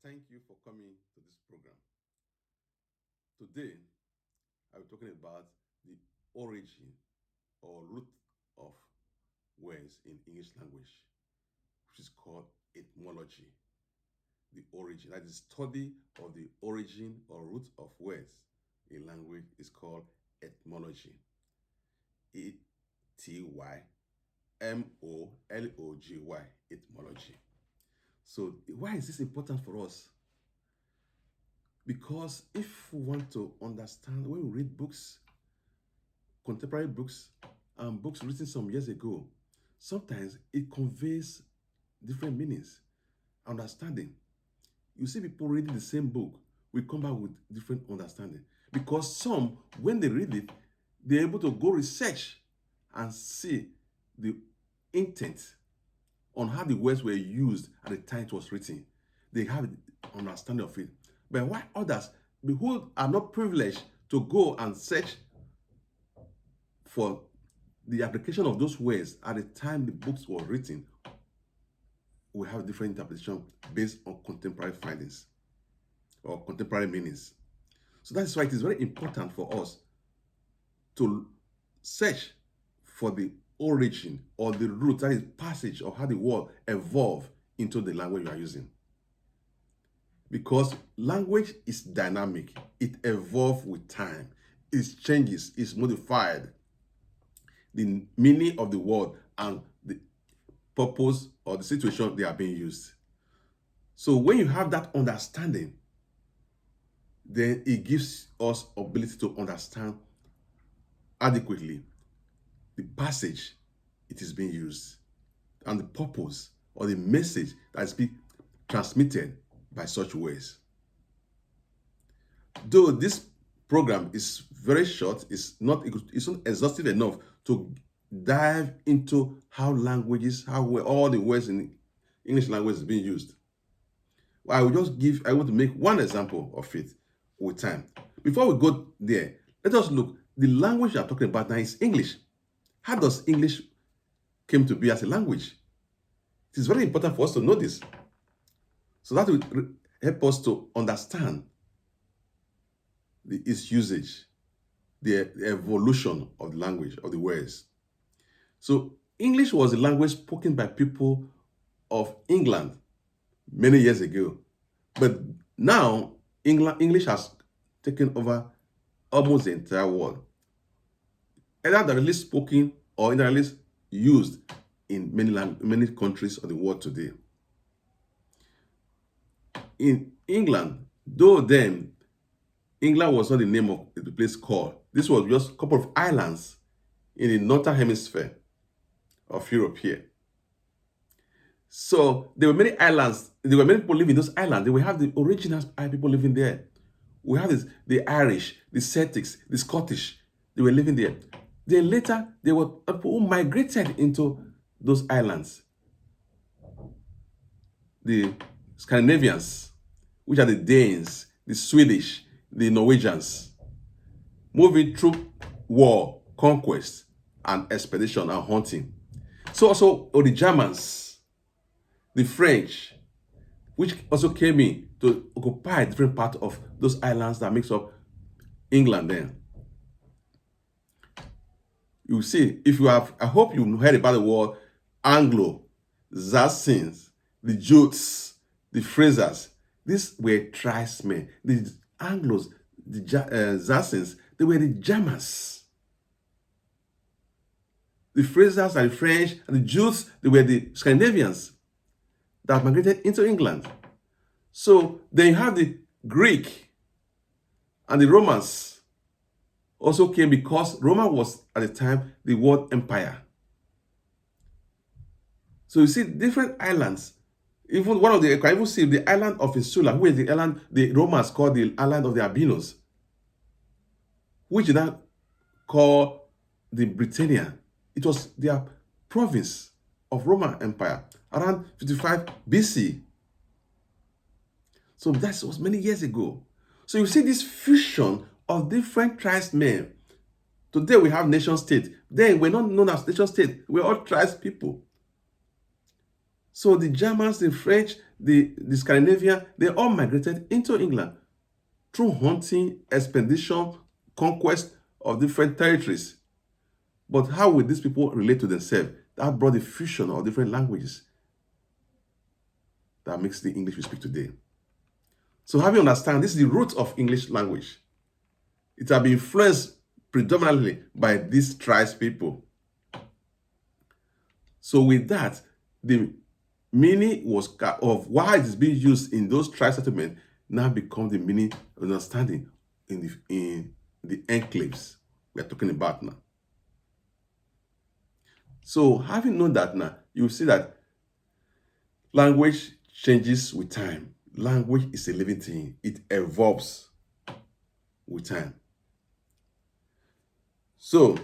Thank you for coming to this program. Today, I'll be talking about the origin or root of words in English language, which is called etymology. The origin, that is study of the origin or root of words in language is called etymology. Etymology, etymology. So, why is this important for us? Because if we want to understand, when we read books, contemporary books, and books written some years ago, sometimes it conveys different meanings, understanding. You see people reading the same book, we come back with different understanding. Because some, when they read it, they're able to go research and see the intent on how the words were used at the time it was written. They have an understanding of it. But why others who are not privileged to go and search for the application of those words at the time the books were written, we have different interpretation based on contemporary findings or contemporary meanings. So that's why it is very important for us to search for the origin or the root, that is passage of how the word evolved into the language you are using. Because language is dynamic, it evolves with time, it changes, it's modified. The meaning of the word and the purpose or the situation they are being used. So when you have that understanding, then it gives us ability to understand adequately the passage it is being used and the purpose or the message that is being transmitted by such words. Though this program is very short, it's not exhaustive enough to dive into how languages, how all the words in English language is being used. I want to make one example of it with time. Before we go there, let us look. The language I'm talking about now is English. How does English came to be as a language? It is very important for us to know this. So that will help us to understand its usage, the evolution of the language, of the words. So English was a language spoken by people of England many years ago. But now English has taken over almost the entire world. Either directly spoken or indirectly used in many countries of the world today. In England, though then England was not the name of the place called, this was just a couple of islands in the northern hemisphere of Europe here. So there were many islands, there were many people living in those islands. They will have the original people living there. We have the Irish, the Celtics, the Scottish, they were living there. Then later, there were people who migrated into those islands. The Scandinavians, which are the Danes, the Swedish, the Norwegians, moving through war, conquest, and expedition and hunting. So also the Germans, the French, which also came in to occupy different parts of those islands that makes up England then. You see, I hope you heard about the word Anglo, Saxons, the Jutes, the Frasers. These were tribesmen. The Anglos, the Saxons, they were the Germans. The Frasers and the French and the Jutes, they were the Scandinavians that migrated into England. So then you have the Greek and the Romans also came because Rome was at the time the world empire. So you see different islands. Even one of the, you can even see the island of Insula, which is the island the Romans called the island of the Albinos, which they now call the Britannia. It was their province of Roman Empire around 55 BC. So that was many years ago. So you see this fusion of different tribesmen. Today we have nation state. Then we're not known as nation state. We're all tribes people. So you see this fusion of different tribesmen. Today we have nation state. Then we're not known as nation state. We're all tribes people. So you see this fusion of different tribesmen. Today we have nation state. Then we're not known as nation state. We're all tribes people. So the Germans, the French, the Scandinavian, they all migrated into England through hunting, expedition, conquest of different territories. But how will these people relate to themselves? That brought the fusion of different languages that makes the English we speak today. So have you understand, this is the root of English language. It has been influenced predominantly by these tribes people. So with that, the meaning of why it is being used in those tribe settlements now become the meaning of understanding in the enclaves we are talking about now. So having known that now, you see that language changes with time. Language is a living thing. It evolves with time. So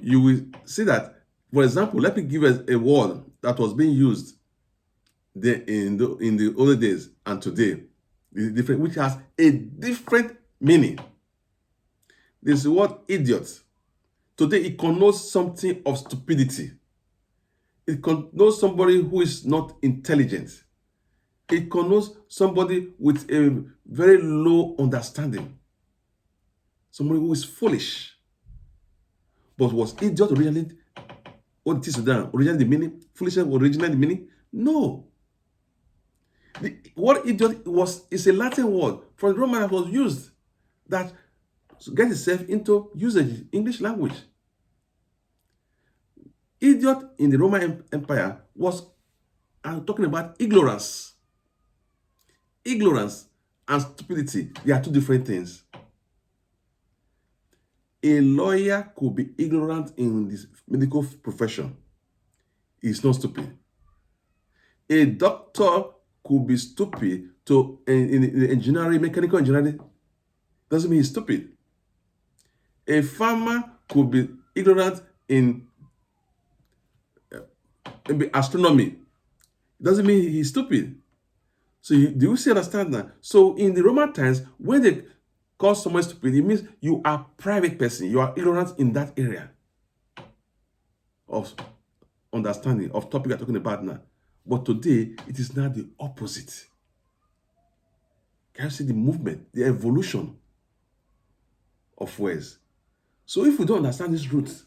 you will see that, for example, let me give us a word that was being used in the older days and today, different, which has a different meaning. This is the word idiot. Today it connotes something of stupidity. It connotes somebody who is not intelligent. It connotes somebody with a very low understanding. Somebody who is foolish. But was idiot originally what it is today? Originally the meaning? Foolishness was originally the meaning? No. The word idiot is a Latin word from the Roman that was used that get itself into usage in English language. Idiot in the Roman Empire was, I'm talking about ignorance. Ignorance and stupidity, they are two different things. A lawyer could be ignorant in this medical profession. He's not stupid. A doctor could be stupid in engineering, mechanical engineering. Doesn't mean he's stupid. A farmer could be ignorant in astronomy. Doesn't mean he's stupid. So do you see, understand that? So in the Roman times, when they call someone stupid, it means you are a private person. You are ignorant in that area of understanding, of topic we're talking about now. But today, it is now the opposite. Can you see the movement, the evolution of words? So if we don't understand these roots,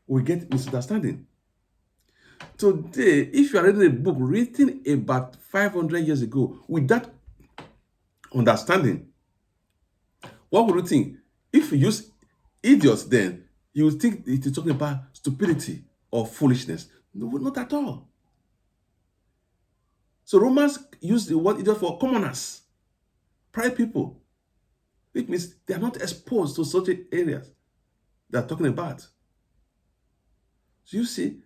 we get misunderstanding. Today, if you are reading a book written about 500 years ago with that understanding, what would you think? If you use idiots then, you would think it is talking about stupidity or foolishness. No, not at all. So Romans used the word idiot for commoners, private people, which means they are not exposed to such areas they are talking about. So you see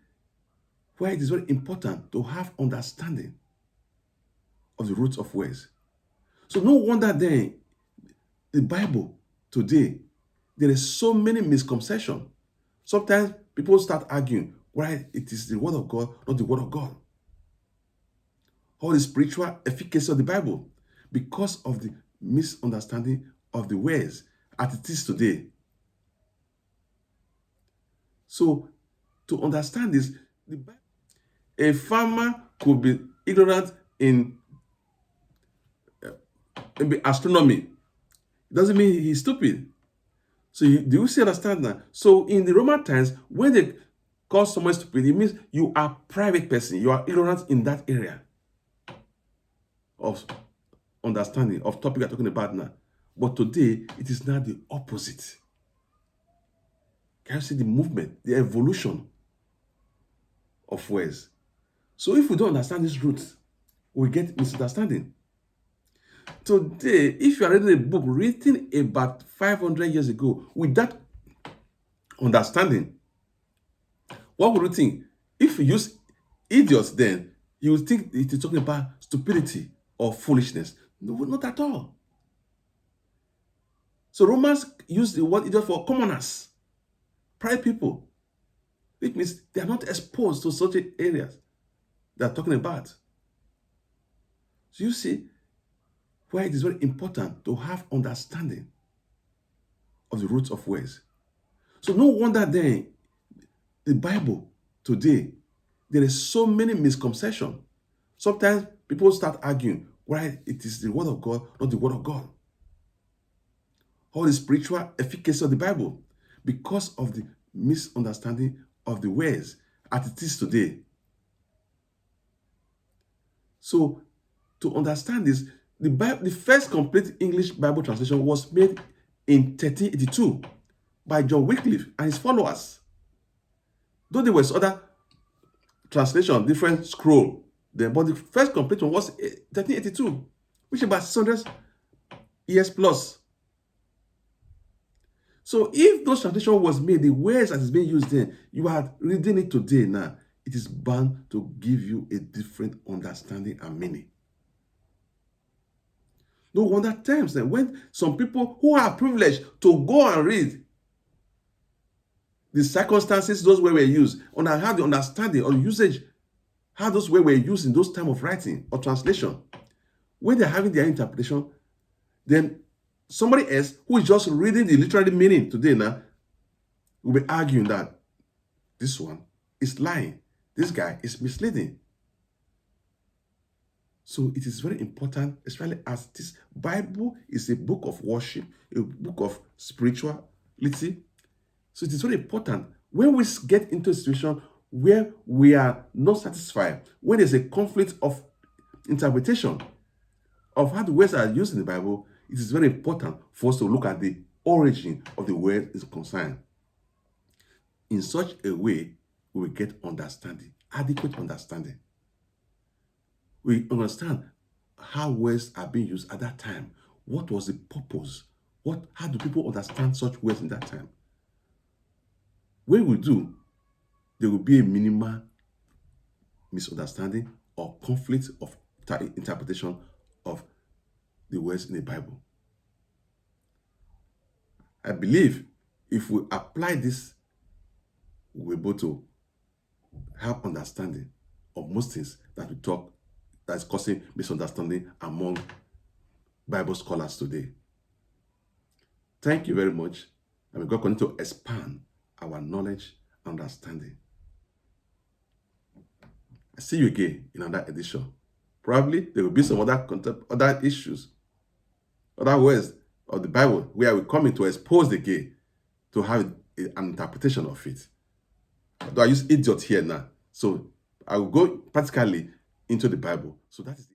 why it is very important to have understanding of the roots of words. So no wonder then the Bible today, there is so many misconceptions. Sometimes people start arguing why it is the word of God, not the word of God. All the spiritual efficacy of the Bible because of the misunderstanding of the words as it is today. So to understand this, a farmer could be ignorant in astronomy. It doesn't mean he's stupid. So do you see, understand that? So in the Roman times, when they call someone stupid, it means you are a private person. You are ignorant in that area of understanding, of topic we're talking about now. But today, it is now the opposite. Can you see the movement, the evolution of words? So if we don't understand these roots, we get misunderstanding. Today, if you are reading a book written about 500 years ago with that understanding, what would you think? If you use idiots then, you would think it is talking about stupidity or foolishness. No, not at all. So Romans used the word idiot for commoners, private people, which means they are not exposed to such areas they are talking about. So you see why it is very important to have understanding of the roots of words. So no wonder then the Bible today, there is so many misconceptions. Sometimes people start arguing why it is the word of God, not the word of God, or the spiritual efficacy of the Bible, because of the misunderstanding of the words as it is today. So, to understand this, the first complete English Bible translation was made in 1382 by John Wycliffe and his followers. Though there was other translation, different scroll, but the first complete one was 1382, which is about 600 years plus. So if those translation was made, the words that is being used then, you are reading it today now, it is bound to give you a different understanding and meaning. No wonder times then when some people who are privileged to go and read the circumstances those words were used, and how the understanding or usage, how those words were used in those time of writing or translation, when they're having their interpretation, then somebody else who is just reading the literary meaning today now will be arguing that this one is lying, this guy is misleading. So it is very important, especially as this Bible is a book of worship, a book of spirituality. So it is very important when we get into a situation where we are not satisfied, when there's a conflict of interpretation of how the words are used in the Bible, it is very important for us to look at the origin of the word is concerned. In such a way, we will get understanding, adequate understanding. We understand how words are being used at that time. What was the purpose? How do people understand such words in that time? When we do, there will be a minimal misunderstanding or conflict of interpretation of the words in the Bible. I believe if we apply this, we'll be able to have understanding of most things that we talk that's causing misunderstanding among Bible scholars today. Thank you very much. And may God continue to expand our knowledge and understanding. I see you again in another edition. Probably there will be some other issues, other words of the Bible where we come in to expose the gay, to have an interpretation of it. Though I use idiot here now. So I will go practically into the Bible. So that is